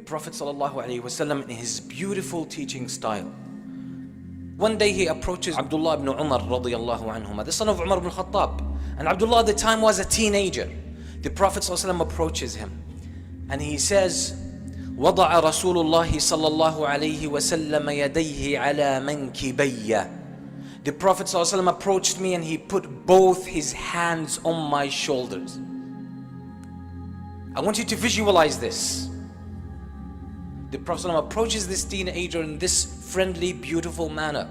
the Prophet ﷺ, in his beautiful teaching style, one day he approaches Abdullah ibn Umar radiyallahu anhuma, the son of Umar ibn Khattab. And Abdullah at the time was a teenager. The Prophet ﷺ approaches him and he says, وضع رسول الله صلى الله عليه وسلم يديه على منكبي. The Prophet ﷺ approached me and he put both his hands on my shoulders. I want you to visualize this. The Prophet ﷺ approaches this teenager in this friendly, beautiful manner.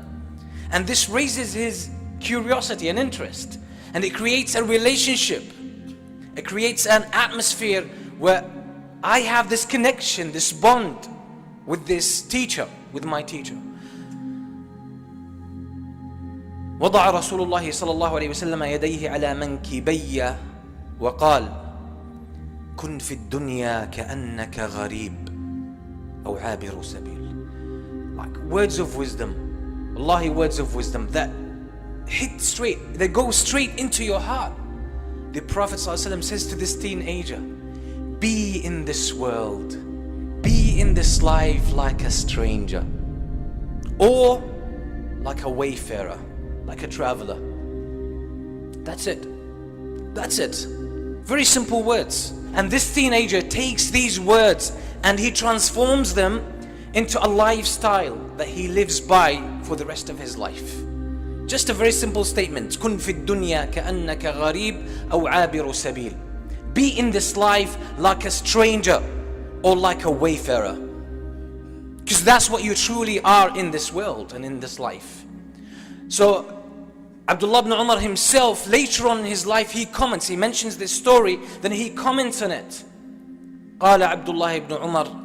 And this raises his curiosity and interest. And it creates a relationship. It creates an atmosphere where I have this connection, this bond with this teacher, with my teacher. وضع رسول الله صلى الله عليه وسلم يديه على منكبي وقال كن في الدنيا كأنك غريب أو عابر سبيل. Like words of wisdom, wallahi, words of wisdom that hit straight, they go straight into your heart. The Prophet ﷺ says to this teenager, be in this world, be in this life like a stranger, or like a wayfarer, like a traveler. That's it. That's it. Very simple words. And this teenager takes these words and he transforms them into a lifestyle that he lives by for the rest of his life. Just a very simple statement. كن في الدنيا كأنك غريب أو عابر سبيل. Be in this life like a stranger or like a wayfarer. Because that's what you truly are in this world and in this life. So Abdullah ibn Umar himself, later on in his life, he comments, he mentions this story, then he comments on it. قال عبد الله بن عمر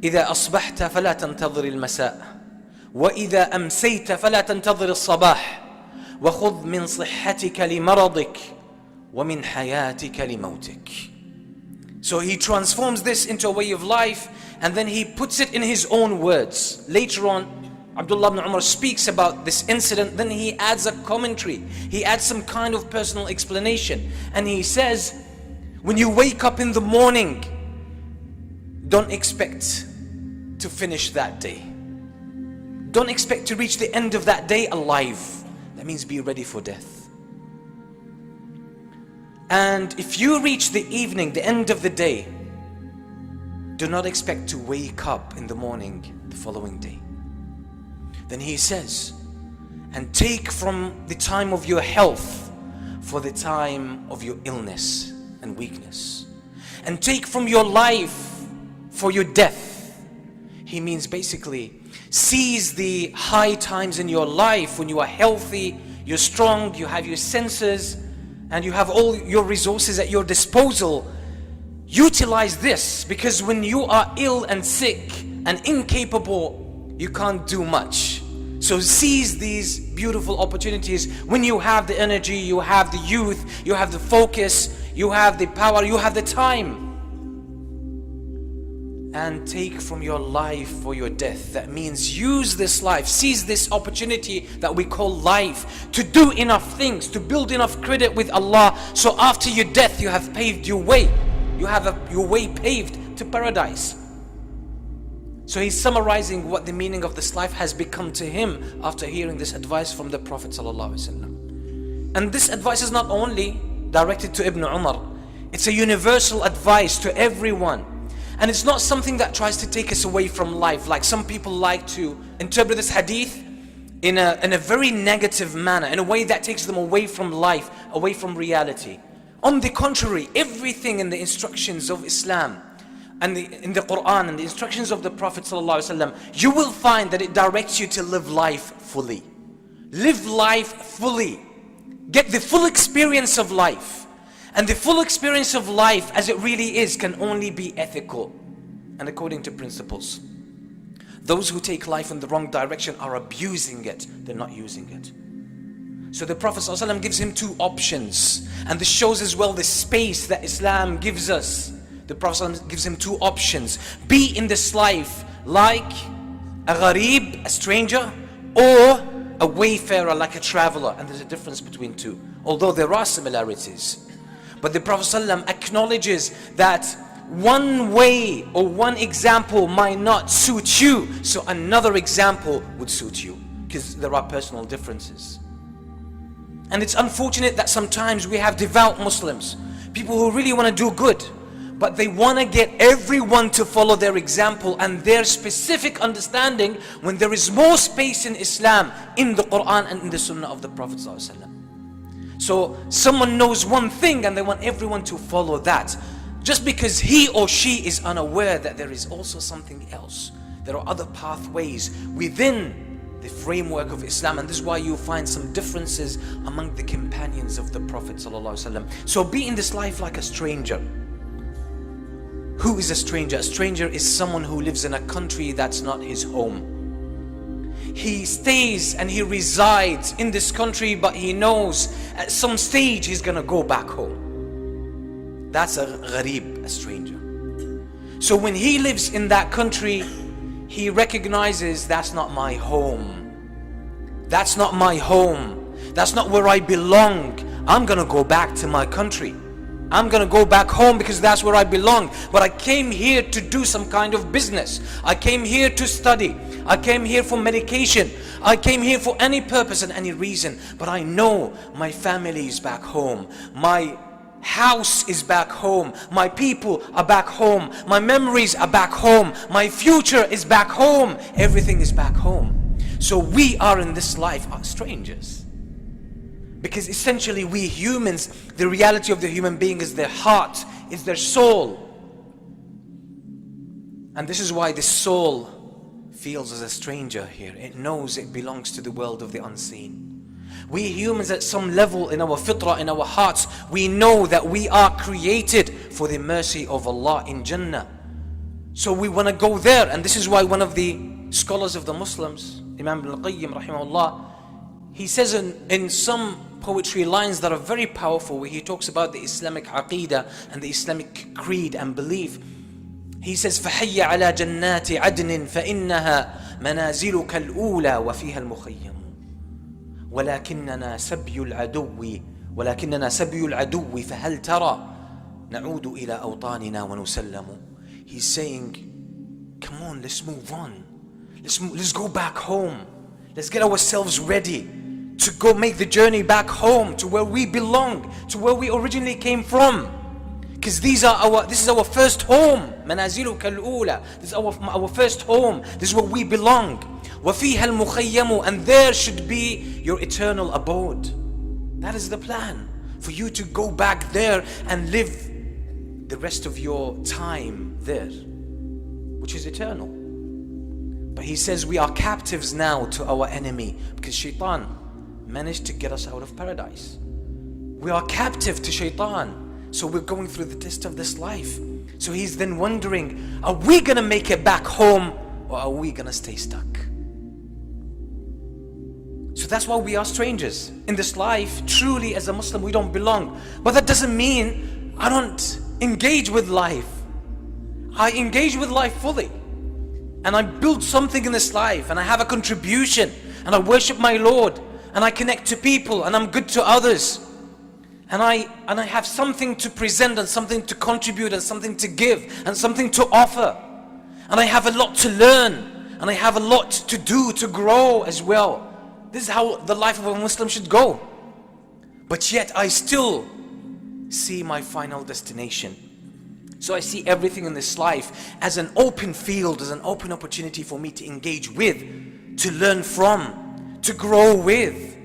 إذا أصبحت فلا تنتظر المساء وإذا أمسيت فلا تنتظر الصباح وخذ من صحتك لمرضك ومن حياتك لموتك. So he transforms this into a way of life and then he puts it in his own words. Later on, Abdullah ibn Umar speaks about this incident, then he adds a commentary. He adds some kind of personal explanation. And he says, when you wake up in the morning, don't expect to finish that day. Don't expect to reach the end of that day alive. That means be ready for death. And if you reach the evening, the end of the day, do not expect to wake up in the morning the following day. Then he says, and take from the time of your health for the time of your illness and weakness. And take from your life for your death. He means basically, seize the high times in your life when you are healthy, you're strong, you have your senses, and you have all your resources at your disposal. Utilize this, because when you are ill and sick and incapable, you can't do much. So seize these beautiful opportunities when you have the energy, you have the youth, you have the focus, you have the power, you have the time. And take from your life for your death. That means use this life, seize this opportunity that we call life to do enough things, to build enough credit with Allah, so after your death you have paved your way. You have your way paved to paradise. So he's summarizing what the meaning of this life has become to him after hearing this advice from the Prophet ﷺ. And this advice is not only directed to Ibn Umar, it's a universal advice to everyone. And it's not something that tries to take us away from life, like some people like to interpret this hadith in a very negative manner, in a way that takes them away from life, away from reality. On the contrary, everything in the instructions of Islam and in the Quran and the instructions of the Prophet ﷺ, you will find that it directs you to live life fully. Live life fully. Get the full experience of life. And the full experience of life as it really is can only be ethical and according to principles. Those who take life in the wrong direction are abusing it, they're not using it. So the Prophet ﷺ gives him two options, and this shows as well the space that Islam gives us. The Prophet ﷺ gives him two options. Be in this life like a gharib, a stranger, or a wayfarer, like a traveler. And there's a difference between two, although there are similarities. But the Prophet ﷺ acknowledges that one way or one example might not suit you, so another example would suit you, because there are personal differences. And it's unfortunate that sometimes we have devout Muslims, people who really want to do good, but they want to get everyone to follow their example and their specific understanding, when there is more space in Islam, in the Quran and in the Sunnah of the Prophet ﷺ. So someone knows one thing and they want everyone to follow that, just because he or she is unaware that there is also something else. There are other pathways within the framework of Islam, and this is why you find some differences among the companions of the Prophet ﷺ. So be in this life like a stranger. Who is a stranger? A stranger is someone who lives in a country that's not his home. He stays and he resides in this country, but he knows at some stage he's gonna go back home. That's a gharib, a stranger. So when he lives in that country, he recognizes, that's not my home. That's not my home. That's not where I belong. I'm gonna go back to my country. I'm gonna go back home because that's where I belong. But I came here to do some kind of business. I came here to study. I came here for medication. I came here for any purpose and any reason. But I know my family is back home. My house is back home. My people are back home. My memories are back home. My future is back home. Everything is back home. So we are in this life are strangers. Because essentially we humans, the reality of the human being is their heart, is their soul. And this is why the soul feels as a stranger here. It knows it belongs to the world of the unseen. We humans at some level in our fitrah, in our hearts, we know that we are created for the mercy of Allah in Jannah. So we want to go there, and this is why one of the scholars of the Muslims, Imam Ibn al-Qayyim rahimahullah, he says in some poetry lines that are very powerful, where he talks about the Islamic aqidah and the Islamic creed and belief. He says, فَحَيَّ عَلَى جَنَّاتِ عَدْنٍ فَإِنَّهَا مَنَازِلُكَ الْأُولَى وَفِيهَا الْمُخَيَّمُ ولكننا سبي العدو فهل ترى نعود إلى أوطاننا ونسلم. He's saying, come on, let's move on. Let's go back home. Let's get ourselves ready to go make the journey back home, to where we belong, to where we originally came from. Because this is our first home. منازلك الأولى. This is our first home. This is where we belong. وَفِيهَا الْمُخَيَّمُ. And there should be your eternal abode. That is the plan. For you to go back there and live the rest of your time there, which is eternal. But he says we are captives now to our enemy, because shaitan managed to get us out of paradise. We are captive to shaitan. So we're going through the test of this life. So he's then wondering, are we gonna make it back home, or are we gonna stay stuck? So that's why we are strangers. In this life, truly as a Muslim, we don't belong. But that doesn't mean I don't engage with life. I engage with life fully. And I build something in this life, and I have a contribution, and I worship my Lord, and I connect to people, and I'm good to others. And I have something to present, and something to contribute, and something to give, and something to offer. And I have a lot to learn, and I have a lot to do, to grow as well. This is how the life of a Muslim should go. But yet I still see my final destination. So I see everything in this life as an open field, as an open opportunity for me to engage with, to learn from, to grow with,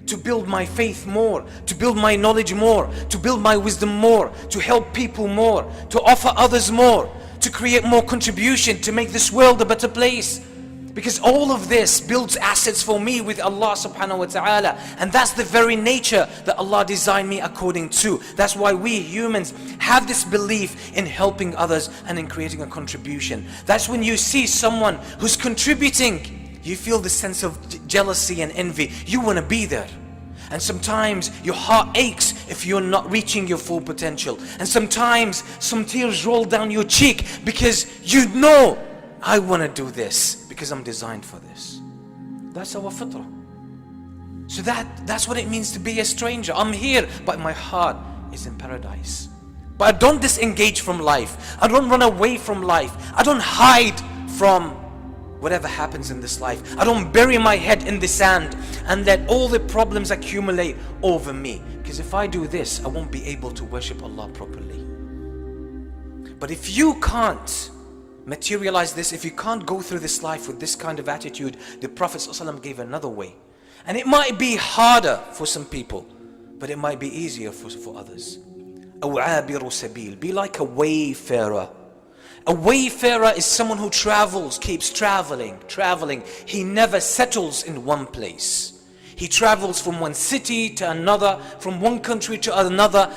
to build my faith more, to build my knowledge more, to build my wisdom more, to help people more, to offer others more, to create more contribution, to make this world a better place. Because all of this builds assets for me with Allah subhanahu wa ta'ala. And that's the very nature that Allah designed me according to. That's why we humans have this belief in helping others and in creating a contribution. That's when you see someone who's contributing, you feel the sense of jealousy and envy. You want to be there. And sometimes your heart aches if you're not reaching your full potential. And sometimes some tears roll down your cheek because you know, I want to do this because I'm designed for this. That's our fitrah. So that's what it means to be a stranger. I'm here, but my heart is in paradise. But I don't disengage from life. I don't run away from life. I don't hide from whatever happens in this life. I don't bury my head in the sand and let all the problems accumulate over me. Because if I do this, I won't be able to worship Allah properly. But if you can't materialize this, if you can't go through this life with this kind of attitude, the Prophet ﷺ gave another way. And it might be harder for some people, but it might be easier for others. أو عابر سبيل. Be like a wayfarer. A wayfarer is someone who travels, keeps traveling. He never settles in one place. He travels from one city to another, from one country to another.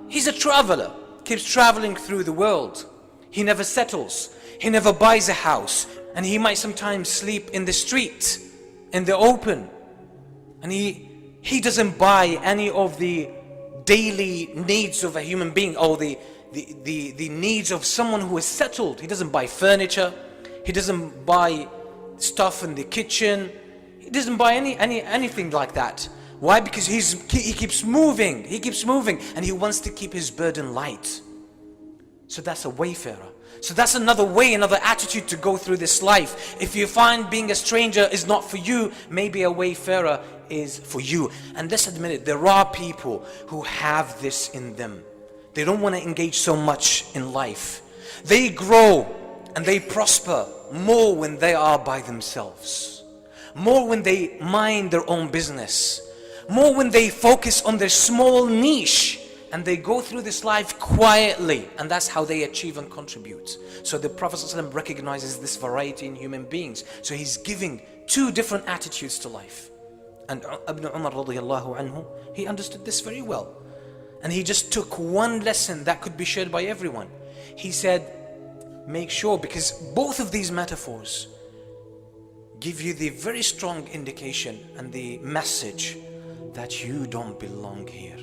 He's a traveler, keeps traveling through the world. He never settles. He never buys a house. And he might sometimes sleep in the street, in the open. And he doesn't buy any of the daily needs of a human being, or the needs of someone who is settled. He doesn't buy furniture. He doesn't buy stuff in the kitchen. He doesn't buy anything like that. Why? Because he keeps moving. He keeps moving, and he wants to keep his burden light. So that's a wayfarer. So that's another way, another attitude to go through this life. If you find being a stranger is not for you, maybe a wayfarer is for you. And let's admit it, there are people who have this in them. They don't want to engage so much in life. They grow and they prosper more when they are by themselves. More when they mind their own business. More when they focus on their small niche. And they go through this life quietly, and that's how they achieve and contribute. So the Prophet ﷺ recognizes this variety in human beings. So he's giving two different attitudes to life. And Ibn Umar radiallahu anhu, he understood this very well. And he just took one lesson that could be shared by everyone. He said, make sure, because both of these metaphors give you the very strong indication and the message that you don't belong here.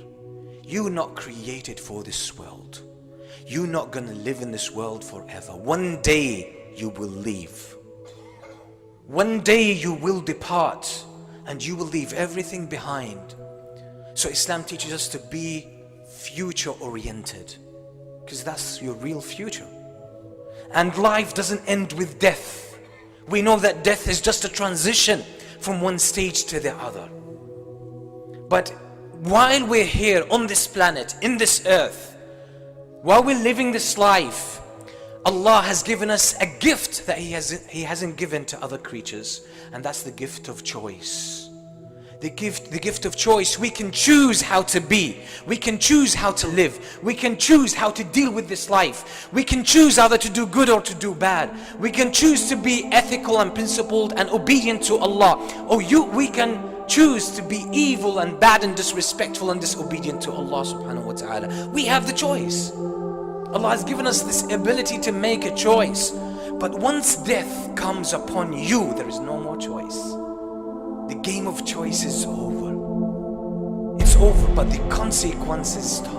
You're not created for this world. You're not going to live in this world forever. One day you will leave. One day you will depart, and you will leave everything behind. So Islam teaches us to be future oriented, because that's your real future. And life doesn't end with death. We know that death is just a transition from one stage to the other. But while we're here on this planet, in this earth, while we're living this life, Allah has given us a gift that He hasn't given to other creatures, and that's the gift of choice. The gift of choice. We can choose how to be. We can choose how to live. We can choose how to deal with this life. We can choose either to do good or to do bad. We can choose to be ethical and principled and obedient to Allah. Or we can choose to be evil and bad and disrespectful and disobedient to Allah subhanahu wa ta'ala. We have the choice. Allah has given us this ability to make a choice. But once death comes upon you, there is no more choice. The game of choice is over. It's over, but the consequences start.